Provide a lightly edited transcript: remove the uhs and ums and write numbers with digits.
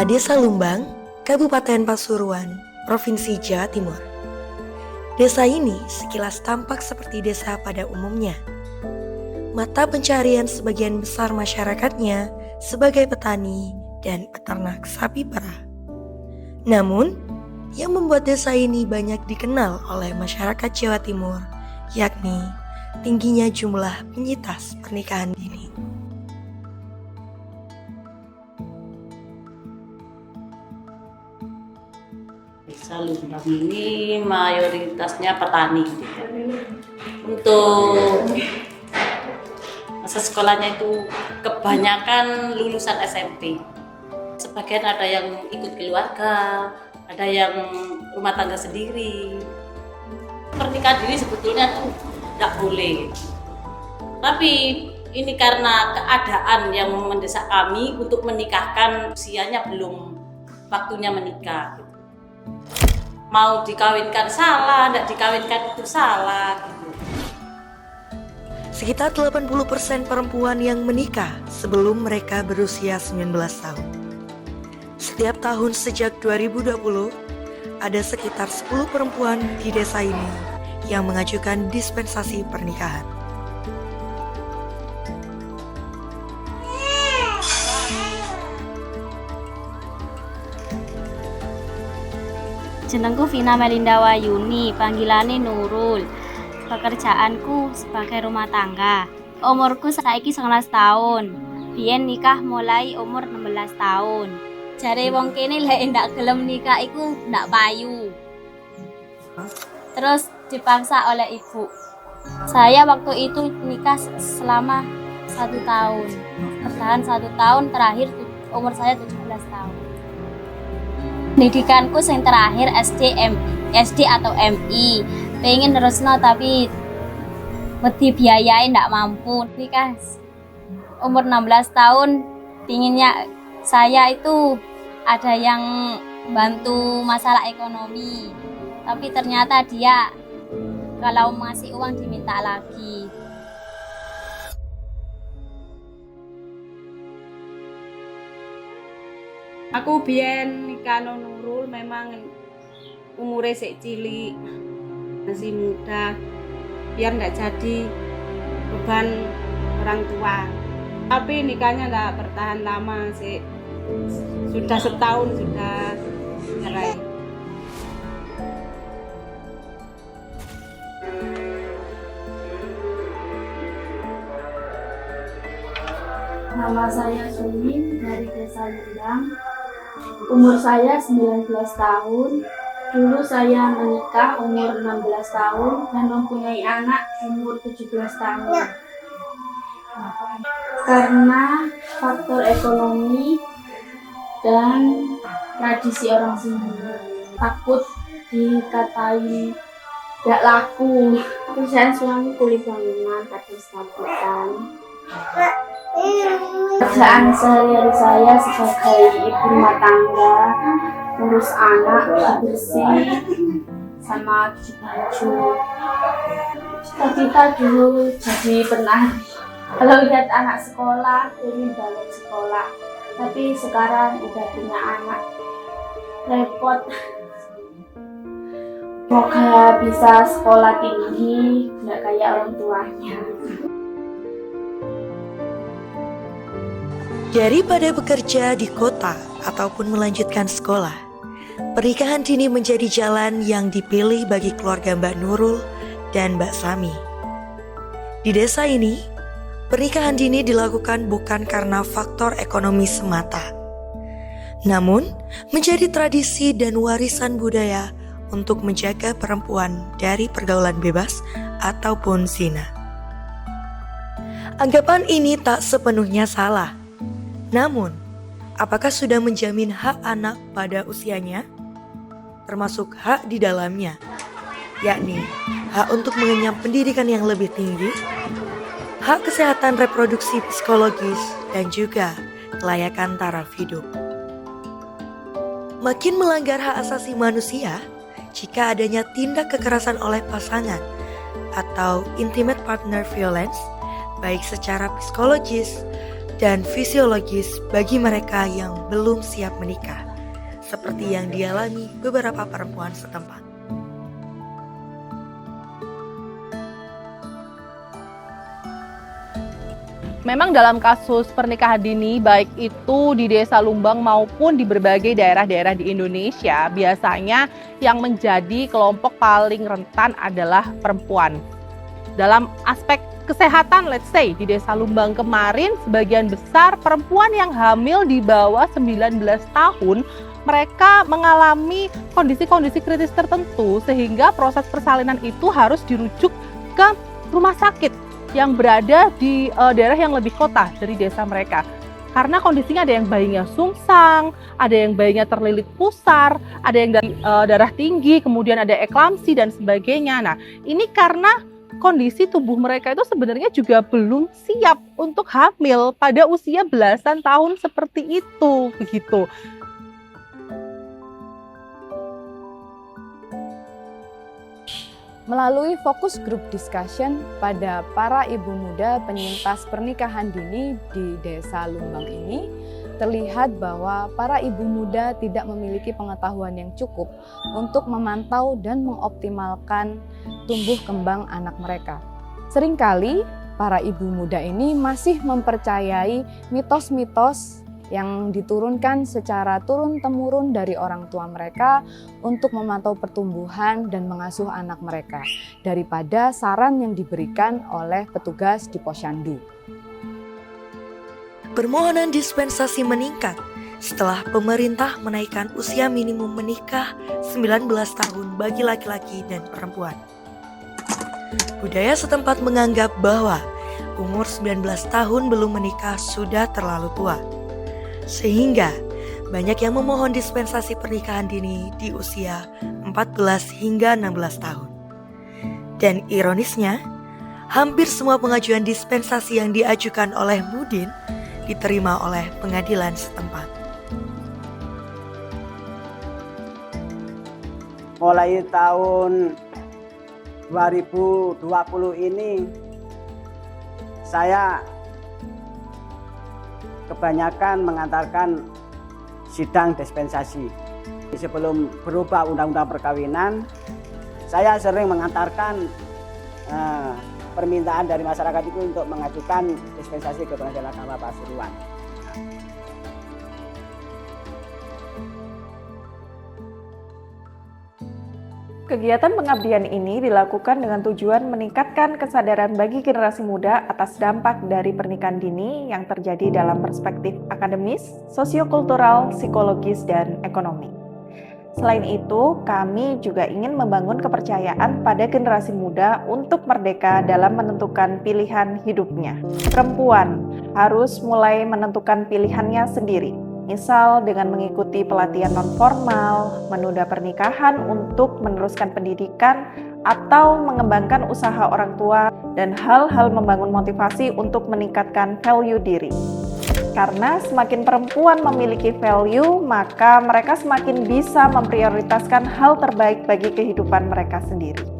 Desa Lumbang, Kabupaten Pasuruan, Provinsi Jawa Timur. Desa ini sekilas tampak seperti desa pada umumnya. Mata pencarian sebagian besar masyarakatnya sebagai petani dan peternak sapi perah. Namun, yang membuat desa ini banyak dikenal oleh masyarakat Jawa Timur, yakni tingginya jumlah penyitas pernikahan dini. Desa Lumbang ini mayoritasnya petani. Untuk masa sekolahnya itu kebanyakan lulusan SMP. Sebagian ada yang ikut keluarga, ada yang rumah tangga sendiri. Pernikahan dini sebetulnya tuh tidak boleh. Tapi ini karena keadaan yang mendesak kami untuk menikahkan, usianya belum waktunya menikah. Mau dikawinkan salah, tidak dikawinkan itu salah gitu. Sekitar 80% perempuan yang menikah sebelum mereka berusia 19 tahun. Setiap tahun sejak 2020, ada sekitar 10 perempuan di desa ini yang mengajukan dispensasi pernikahan. Jenengku Vina Melinda Wayuni, panggilane Nurul. Pekerjaanku sebagai rumah tangga. Umurku saiki 19 tahun. Biyen nikah mulai umur 16 tahun. Jare wong kene lek ndak gelem nikah iku ndak payu. Terus dipaksa oleh ibu. Saya waktu itu nikah selama 1 tahun. Bertahan 1 tahun, terakhir umur saya 17 tahun. Pendidikanku yang terakhir SD atau MI. Pengen terusno tapi wedi biayain ndak mampu. Nikah umur 16 tahun, pinginnya saya itu ada yang bantu masalah ekonomi. Tapi ternyata dia kalau ngasih uang diminta lagi. Aku biyen nikah Nurul memang umure sik cilik, masih muda, biar ndak jadi beban orang tua. Tapi nikahnya ndak bertahan lama sih, sudah setahun sudah cerai. Nama saya Sumin dari Desa Lumbang. Umur saya 19 tahun. Dulu saya menikah umur 16 tahun dan mempunyai anak umur 17 tahun. Karena faktor ekonomi dan tradisi orang sini, takut dikatain gak laku. Terus saya suami kulit bangunan, kadang serabutan. Pekerjaan sehari-hari saya sebagai ibu rumah tangga, ngurus anak, bersih, sama cuci baju. Cita-cita dulu jadi penari. Kalau lihat anak sekolah, ingin balik sekolah. Tapi sekarang udah punya anak, repot. Semoga bisa sekolah tinggi, nggak kayak orang tuanya. Daripada bekerja di kota ataupun melanjutkan sekolah, pernikahan dini menjadi jalan yang dipilih bagi keluarga Mbak Nurul dan Mbak Sami. Di desa ini, pernikahan dini dilakukan bukan karena faktor ekonomi semata, namun menjadi tradisi dan warisan budaya untuk menjaga perempuan dari pergaulan bebas ataupun zina. Anggapan ini tak sepenuhnya salah. Namun, apakah sudah menjamin hak anak pada usianya? Termasuk hak di dalamnya, yakni hak untuk mengenyam pendidikan yang lebih tinggi, hak kesehatan reproduksi psikologis, dan juga kelayakan taraf hidup. Makin melanggar hak asasi manusia jika adanya tindak kekerasan oleh pasangan atau intimate partner violence, baik secara psikologis, dan fisiologis bagi mereka yang belum siap menikah, seperti yang dialami beberapa perempuan setempat. Memang dalam kasus pernikahan dini, baik itu di Desa Lumbang maupun di berbagai daerah-daerah di Indonesia, biasanya yang menjadi kelompok paling rentan adalah perempuan. Dalam aspek kesehatan, let's say, di Desa Lumbang kemarin, sebagian besar perempuan yang hamil di bawah 19 tahun, mereka mengalami kondisi-kondisi kritis tertentu, sehingga proses persalinan itu harus dirujuk ke rumah sakit yang berada di daerah yang lebih kota dari desa mereka. Karena kondisinya ada yang bayinya sungsang, ada yang bayinya terlilit pusar, ada yang dari darah tinggi, kemudian ada eklamsi dan sebagainya. Nah, ini karena kondisi tubuh mereka itu sebenarnya juga belum siap untuk hamil pada usia belasan tahun seperti itu, begitu. Melalui fokus group discussion pada para ibu muda penyintas pernikahan dini di Desa Lumbang ini, terlihat bahwa para ibu muda tidak memiliki pengetahuan yang cukup untuk memantau dan mengoptimalkan tumbuh kembang anak mereka. Seringkali para ibu muda ini masih mempercayai mitos-mitos yang diturunkan secara turun-temurun dari orang tua mereka untuk memantau pertumbuhan dan mengasuh anak mereka, daripada saran yang diberikan oleh petugas di posyandu. Permohonan dispensasi meningkat setelah pemerintah menaikkan usia minimum menikah 19 tahun bagi laki-laki dan perempuan. Budaya setempat menganggap bahwa umur 19 tahun belum menikah sudah terlalu tua, sehingga banyak yang memohon dispensasi pernikahan dini di usia 14 hingga 16 tahun. Dan ironisnya, hampir semua pengajuan dispensasi yang diajukan oleh Mudin diterima oleh pengadilan setempat. Mulai tahun 2020 ini saya kebanyakan mengantarkan sidang dispensasi. Sebelum berubah undang-undang perkawinan, saya sering mengantarkan permintaan dari masyarakat itu untuk mengajukan dispensasi ke Pengadilan Agama Pasuruan. Kegiatan pengabdian ini dilakukan dengan tujuan meningkatkan kesadaran bagi generasi muda atas dampak dari pernikahan dini yang terjadi dalam perspektif akademis, sosiokultural, psikologis, dan ekonomi. Selain itu, kami juga ingin membangun kepercayaan pada generasi muda untuk merdeka dalam menentukan pilihan hidupnya. Perempuan harus mulai menentukan pilihannya sendiri. Misal dengan mengikuti pelatihan non-formal, menunda pernikahan untuk meneruskan pendidikan, atau mengembangkan usaha orang tua, dan hal-hal membangun motivasi untuk meningkatkan value diri. Karena semakin perempuan memiliki value, maka mereka semakin bisa memprioritaskan hal terbaik bagi kehidupan mereka sendiri.